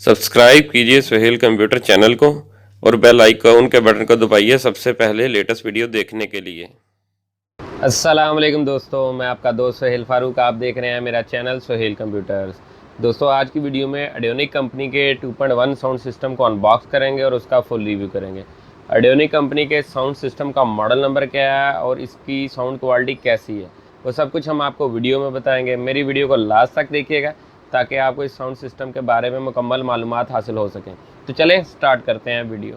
Subscribe कीजिए Suhail computer channel को और बेल आइकॉन के बटन को दबाइए सबसे पहले लेटेस्ट वीडियो देखने के लिए। अस्सलाम वालेकुम दोस्तों, मैं आपका दोस्त सुहेल फारूक। आप देख रहे हैं मेरा चैनल सुहेल कंप्यूटर्स। दोस्तों, आज की वीडियो में ऑडियोनिक कंपनी के 2.1 साउंड सिस्टम को अनबॉक्स करेंगे और उसका फुल रिव्यू करेंगे। ऑडियोनिक कंपनी के साउंड सिस्टम का मॉडल नंबर क्या है और इसकी साउंड क्वालिटी कैसी है, वो सब कुछ हम आपको वीडियो में बताएंगे। मेरी वीडियो को लास्ट तक देखिएगा ताकि आपको इस साउंड सिस्टम के बारे में मुकम्मल मालूमात हासिल हो सकें। तो चलें स्टार्ट करते हैं वीडियो।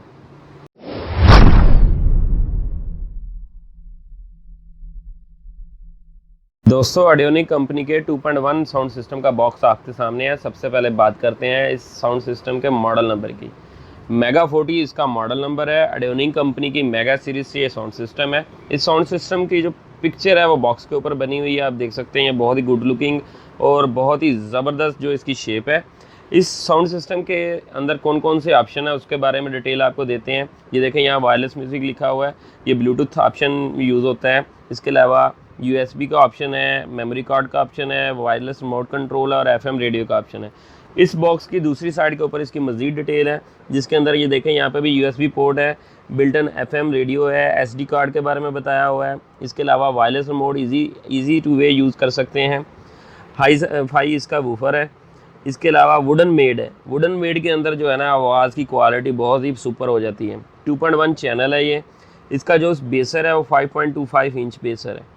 दोस्तों, ऑडियोनिक कंपनी के 2.1 साउंड सिस्टम का बॉक्स आपके सामने है। सबसे पहले बात करते हैं इस साउंड सिस्टम के मॉडल नंबर की। मेगा 40 इसका मॉडल नंबर है। ऑडियोनिक कंपनी की मेगा सीरीज से ये साउंड सिस्टम है। इस साउंड सिस्टम की जो पिक्चर है वो बॉक्स के ऊपर बनी हुई है, आप देख सकते हैं। ये बहुत ही गुड लुकिंग और बहुत ही ज़बरदस्त जो इसकी शेप है। इस साउंड सिस्टम के अंदर कौन कौन से ऑप्शन है उसके बारे में डिटेल आपको देते हैं। ये देखें, यहाँ वायरलेस म्यूज़िक लिखा हुआ है, ये ब्लूटूथ ऑप्शन यूज़ होता है। इसके अलावा USB का ऑप्शन है, मेमोरी कार्ड का ऑप्शन है, वायरलेस रिमोट कंट्रोल और FM रेडियो का ऑप्शन है। इस बॉक्स की दूसरी साइड के ऊपर इसकी मज़ीद डिटेल है, जिसके अंदर ये देखें, यहाँ पे भी USB पोर्ट है, बिल्टन FM रेडियो है, SD कार्ड के बारे में बताया हुआ है। इसके अलावा wireless remote easy two way use कर सकते हैं। हाई इसका वूफर है। इसके अलावा वुडन मेड है। वुडन मेड के अंदर जो है ना, आवाज़ की क्वालिटी बहुत ही सुपर हो जाती है। 2.1 चैनल है ये। इसका जो बेसर है वो 5.25 इंच बेसर है।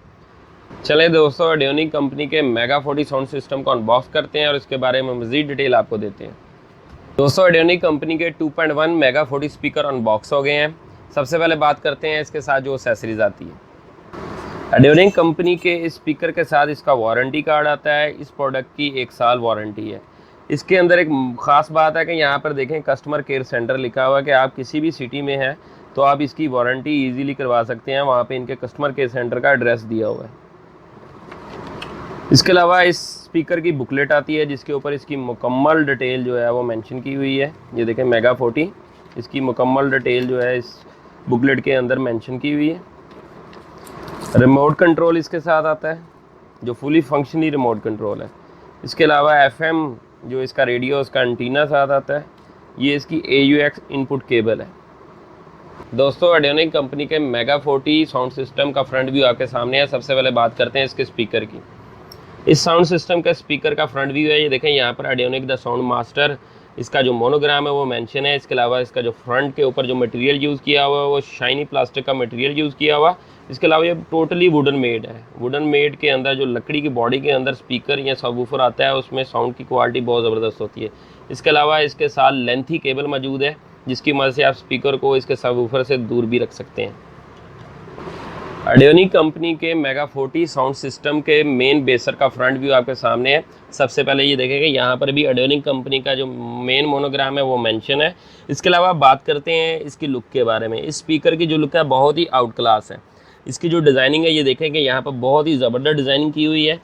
चलें दोस्तों, ऑडियोनिक कंपनी के मेगा 40 साउंड सिस्टम को अनबॉक्स करते हैं और इसके बारे में मज़ीद डिटेल आपको देते हैं। दोस्तों, ऑडियोनिक कंपनी के 2.1 मेगा 40 स्पीकर अनबॉक्स हो गए हैं। सबसे पहले बात करते हैं इसके साथ जो एक्सेसरीज आती है। ऑडियोनिक कंपनी के इस स्पीकर के साथ इसका वारंटी कार्ड आता है। इस प्रोडक्ट की 1 साल वारंटी है। इसके अंदर एक ख़ास बात है कि यहाँ पर देखें, कस्टमर केयर सेंटर लिखा हुआ है कि आप किसी भी सिटी में हैं तो आप इसकी वारंटी ईजीली करवा सकते हैं। वहाँ पे इनके कस्टमर केयर सेंटर का एड्रेस दिया हुआ है। इसके अलावा इस स्पीकर की बुकलेट आती है, जिसके ऊपर इसकी मुकम्मल डिटेल जो है वो मेंशन की हुई है। ये देखें, मेगा 40 इसकी मुकम्मल डिटेल जो है इस बुकलेट के अंदर मेंशन की हुई है। रिमोट कंट्रोल इसके साथ आता है, जो फुली फंक्शनली रिमोट कंट्रोल है। इसके अलावा FM जो इसका रेडियो उसका एंटीना साथ आता है। ये इसकी AUX इनपुट केबल है। दोस्तों, ऑडियोनिक कंपनी के मेगा 40 साउंड सिस्टम का फ्रंट व्यू आपके सामने है। सबसे पहले बात करते हैं इसके स्पीकर की। इस साउंड सिस्टम का स्पीकर का फ्रंट व्यू है। ये देखें, यहाँ पर ऑडियोनिक द साउंड मास्टर इसका जो मोनोग्राम है वो मेंशन है। इसके अलावा इसका जो फ्रंट के ऊपर जो मटेरियल यूज़ किया हुआ है वो शाइनी प्लास्टिक का मटेरियल यूज़ किया हुआ। इसके अलावा ये टोटली वुडन मेड है। वुडन मेड के अंदर जो लकड़ी की बॉडी के अंदर स्पीकर या सबवूफर आता है, उसमें साउंड की क्वालिटी बहुत ज़बरदस्त होती है। इसके अलावा इसके साथ लेंथी केबल मौजूद है, जिसकी मदद से आप स्पीकर को इसके सबवूफर से दूर भी रख सकते हैं। ऑडियोनिक कंपनी के मेगा 40 साउंड सिस्टम के मेन बेसर का फ्रंट व्यू आपके सामने है। सबसे पहले ये देखेंगे, यहाँ पर भी ऑडियोनिक कंपनी का जो मेन मोनोग्राम है वो मेंशन है। इसके अलावा बात करते हैं इसकी लुक के बारे में। इस स्पीकर की जो लुक है बहुत ही आउट क्लास है। इसकी जो डिज़ाइनिंग है, ये देखेंगे, यहाँ पर बहुत ही ज़बरदस्त डिज़ाइनिंग की हुई है।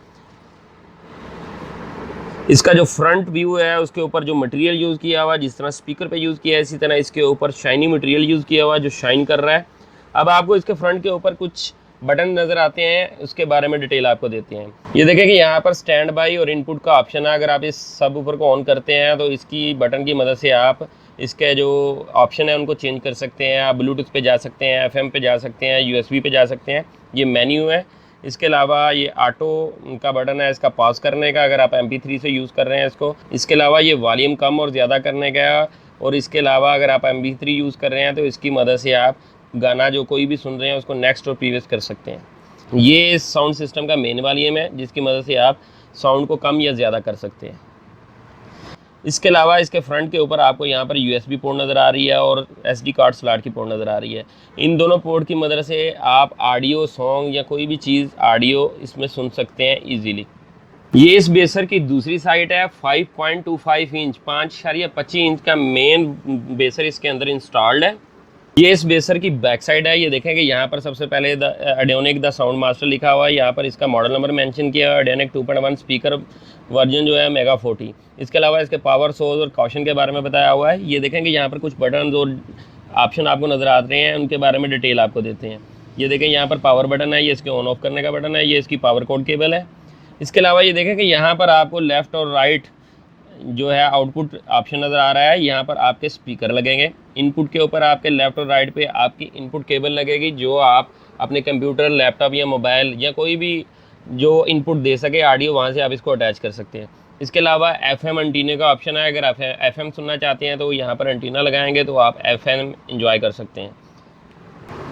इसका जो फ्रंट व्यू है उसके ऊपर जो मटेरियल यूज़ किया हुआ, जिस तरह स्पीकर पे यूज़ किया है, इसी तरह इसके ऊपर शाइनी मटेरियल यूज़ किया हुआ जो शाइन कर रहा है। अब आपको इसके फ्रंट के ऊपर कुछ बटन नज़र आते हैं, उसके बारे में डिटेल आपको देते हैं। ये देखें कि यहाँ पर स्टैंड बाई और इनपुट का ऑप्शन है। अगर आप इस सब ऊपर को ऑन करते हैं तो इसकी बटन की मदद से आप इसके जो ऑप्शन है उनको चेंज कर सकते हैं। आप ब्लूटूथ पे जा सकते हैं, FM पे जा सकते हैं, USB पे जा सकते हैं। ये मेन्यू है। इसके अलावा ये ऑटो का बटन है इसका पॉज करने का, अगर आप MP3 से यूज़ कर रहे हैं इसको। इसके अलावा ये वॉल्यूम कम और ज़्यादा करने का, और इसके अलावा अगर आप MP3 यूज़ कर रहे हैं तो इसकी मदद से आप गाना जो कोई भी सुन रहे हैं उसको नेक्स्ट और प्रीवियस कर सकते हैं। ये इस साउंड सिस्टम का मेन वॉल्यूम है, जिसकी मदद से आप साउंड को कम या ज़्यादा कर सकते हैं। इसके अलावा इसके फ्रंट के ऊपर आपको यहाँ पर USB पोर्ट नज़र आ रही है और SD कार्ड स्लॉट की पोर्ट नज़र आ रही है। इन दोनों पोर्ट की मदद से आप ऑडियो, सॉन्ग या कोई भी चीज़ ऑडियो इसमें सुन सकते हैं ईजीली। ये इस बेसर की दूसरी साइड है। 5.25 इंच 5.25 इंच का मेन बेसर इसके अंदर इंस्टॉल्ड है। ये इस बेसर की बैक साइड है। ये देखेंगे, यहाँ पर सबसे पहले ऑडियोनिक द साउंड मास्टर लिखा हुआ है। यहाँ पर इसका मॉडल नंबर मेंशन किया है, ऑडियोनिक 2.1 स्पीकर वर्जन जो है मेगा 40। इसके अलावा इसके पावर सोर्स और कॉशन के बारे में बताया हुआ है। ये देखेंगे, यहाँ पर कुछ बटन और ऑप्शन आपको नज़र आ रहे हैं, उनके बारे में डिटेल आपको देते हैं। ये देखें, यहाँ पर पावर बटन है, ये इसके ऑन ऑफ करने का बटन है, ये इसकी पावर कोड केबल है। इसके अलावा ये देखें कि यहाँ पर आपको लेफ़्ट और राइट जो है आउटपुट ऑप्शन नज़र आ रहा है, यहाँ पर आपके स्पीकर लगेंगे। इनपुट के ऊपर आपके लेफ्ट और राइट पे आपकी इनपुट केबल लगेगी, जो आप अपने कंप्यूटर, लैपटॉप या मोबाइल या कोई भी जो इनपुट दे सके ऑडियो, वहाँ से आप इसको अटैच कर सकते हैं। इसके अलावा FM एंटीने का ऑप्शन है। अगर आप FM सुनना चाहते हैं तो यहाँ पर एंटीना लगाएंगे तो आप FM एंजॉय कर सकते हैं।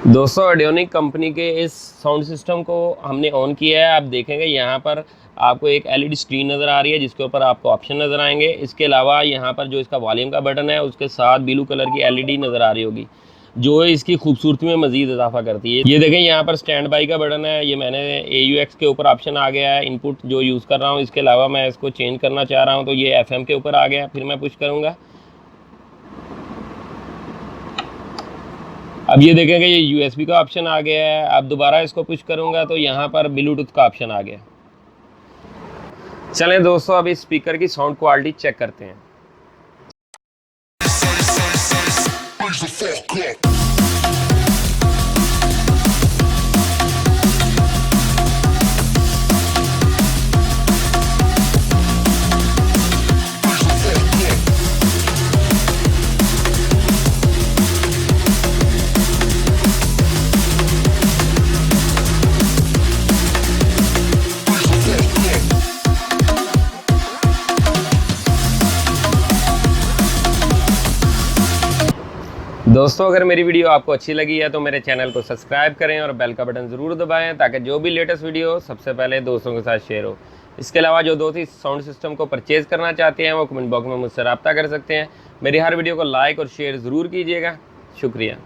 दोस्तों, ऑडियोनिक कंपनी के इस साउंड सिस्टम को हमने ऑन किया है। आप देखेंगे यहाँ पर आपको एक LED स्क्रीन नज़र आ रही है, जिसके ऊपर आपको ऑप्शन नज़र आएंगे। इसके अलावा यहाँ पर जो इसका वॉल्यूम का बटन है, उसके साथ ब्लू कलर की LED नज़र आ रही होगी, जो इसकी खूबसूरती में मज़ीद इजाफा करती है। ये देखें, यहाँ पर स्टैंड बाई का बटन है। ये मैंने AUX के ऊपर ऑप्शन आ गया है, इनपुट जो यूज़ कर रहा हूँ। इसके अलावा मैं इसको चेंज करना चाह रहा हूँ तो ये FM के ऊपर आ गया। फिर मैं पुश करूँगा, अब ये देखेंगे ये USB का ऑप्शन आ गया है। अब दोबारा इसको पुश करूँगा तो यहाँ पर ब्लूटूथ का ऑप्शन आ गया। चलें दोस्तों, अब इस स्पीकर की साउंड क्वालिटी चेक करते हैं। दोस्तों, अगर मेरी वीडियो आपको अच्छी लगी है तो मेरे चैनल को सब्सक्राइब करें और बेल का बटन ज़रूर दबाएं, ताकि जो भी लेटेस्ट वीडियो हो सबसे पहले दोस्तों के साथ शेयर हो। इसके अलावा जो दोस्त इस साउंड सिस्टम को परचेज़ करना चाहते हैं वो कमेंट बॉक्स में मुझसे रब्ता कर सकते हैं। मेरी हर वीडियो को लाइक और शेयर ज़रूर कीजिएगा। शुक्रिया।